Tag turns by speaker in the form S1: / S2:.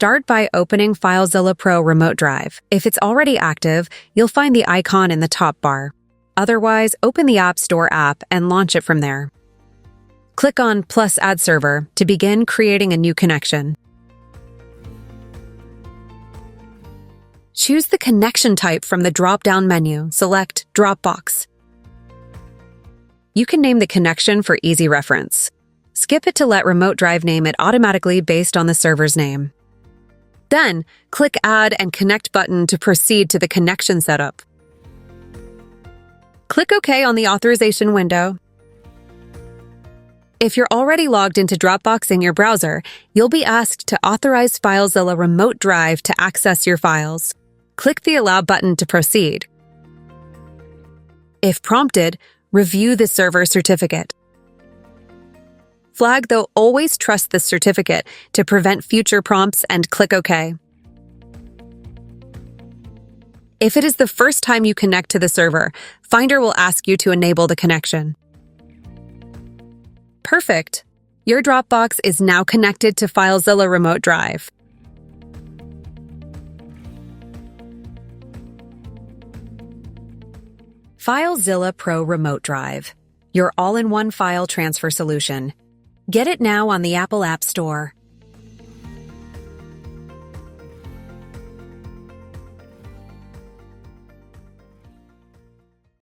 S1: Start by opening FileZilla Pro RemoteDrive. If it's already active, you'll find the icon in the top bar. Otherwise, open the App Store app and launch it from there. Click on Plus Add Server to begin creating a new connection. Choose the connection type from the drop-down menu. Select Dropbox. You can name the connection for easy reference. Skip it to let RemoteDrive name it automatically based on the server's name. Then, click Add and Connect button to proceed to the connection setup. Click OK on the authorization window. If you're already logged into Dropbox in your browser, you'll be asked to authorize FileZilla RemoteDrive to access your files. Click the Allow button to proceed. If prompted, review the server certificate. Flag, though, always trust the certificate to prevent future prompts and click OK. If it is the first time you connect to the server, Finder will ask you to enable the connection. Perfect! Your Dropbox is now connected to FileZilla RemoteDrive. FileZilla Pro RemoteDrive, your all-in-one file transfer solution. Get it now on the Apple App Store.